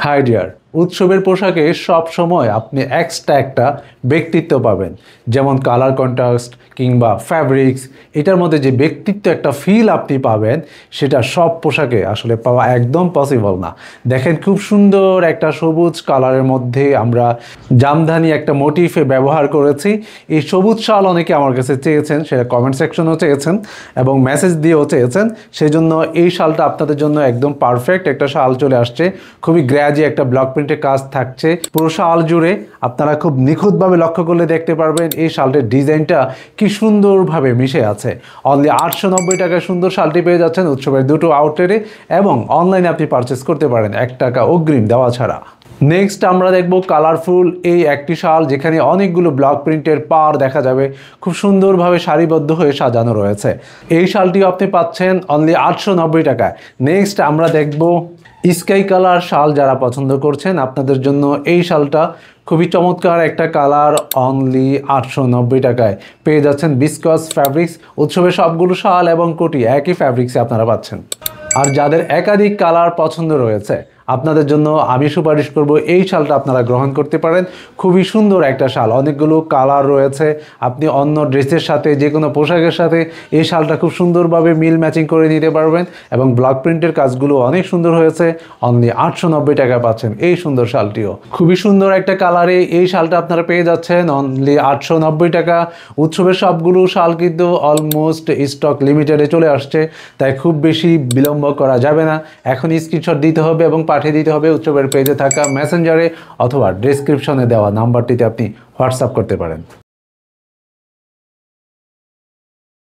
High deer, উৎসবের পোশাকে সব সময় আপনি এক্সট্রা একটা ব্যক্তিত্ব পাবেন, যেমন কালার কন্ট্রাস্ট কিংবা ফ্যাব্রিক্স। এটার মধ্যে যে ব্যক্তিত্ব একটা ফিল আপনি পাবেন, সেটা সব পোশাকে আসলে পাওয়া একদম পসিবল না। দেখেন, খুব সুন্দর একটা সবুজ কালারের মধ্যে আমরা জামদানি একটা মোটিফে ব্যবহার করেছি। এই সবুজ শাল অনেকে আমার কাছে চেয়েছেন, সেটা কমেন্ট সেকশনেও চেয়েছেন এবং মেসেজ দিয়েও চেয়েছেন। সেই জন্য এই শালটা আপনাদের জন্য একদম পারফেক্ট একটা শাল চলে আসছে। খুবই গ্র্যাজি একটা ব্লক প্রিন্টের কাজ থাকছে পুরো শাল জুড়ে। আপনারা খুব নিখুঁতভাবে লক্ষ্য করলে দেখতে পারবেন এই শালটির ডিজাইনটা কি সুন্দরভাবে মিশে আছে। অনলি 890 টাকায় সুন্দর শালটি পেয়ে যাচ্ছেন উৎসবের দুটো আউটলেটে, এবং অনলাইনে আপনি পারচেস করতে পারেন 1 টাকা অগ্রিম দেওয়া ছাড়া। নেক্সট আমরা দেখব কালারফুল এই একটি শাল, যেখানে অনেকগুলো ব্লক প্রিন্টের পার দেখা যাবে, খুব সুন্দরভাবে সারিবদ্ধ হয়ে সাজানো রয়েছে। এই শালটিও আপনি পাচ্ছেন অনলি 890 টাকায়। নেক্সট আমরা দেখব স্কাই কালার শাল। যারা পছন্দ করছেন, আপনাদের জন্য এই শালটা খুবই চমৎকার একটা কালার, অনলি 890 টাকায় পেয়ে যাচ্ছেন। বিসকস ফ্যাব্রিক্স, উৎসবের সবগুলো শাল এবং কোটি একই ফ্যাব্রিক্সে আপনারা পাচ্ছেন। আর যাদের একাধিক কালার পছন্দ রয়েছে, আপনাদের জন্য আমি সুপারিশ করব এই শালটা আপনারা গ্রহণ করতে পারেন। খুবই সুন্দর একটা শাল, অনেকগুলো কালার রয়েছে। আপনি অন্য ড্রেসের সাথে, যে কোনো পোশাকের সাথে এই শালটা খুব সুন্দরভাবে মিল ম্যাচিং করে নিতে পারবেন, এবং ব্লক প্রিন্টের কাজগুলো অনেক সুন্দর হয়েছে। অনলি 890 টাকা পাচ্ছেন এই সুন্দর শালটিও। খুবই সুন্দর একটা কালারে এই শালটা আপনারা পেয়ে যাচ্ছেন অনলি 890 টাকা। উৎসবের সবগুলো শাল কিন্তু অলমোস্ট স্টক লিমিটেডে চলে আসছে, তাই খুব বেশি বিলম্ব করা যাবে না। এখন স্ক্রিনশট দিতে হবে এবং পাঠিয়ে দিতে হবে উৎসবের পেজে থাকা মেসেঞ্জারে, অথবা ডেসক্রিপশনে দেওয়া নাম্বারটিতে আপনি হোয়াটসঅ্যাপ করতে পারেন।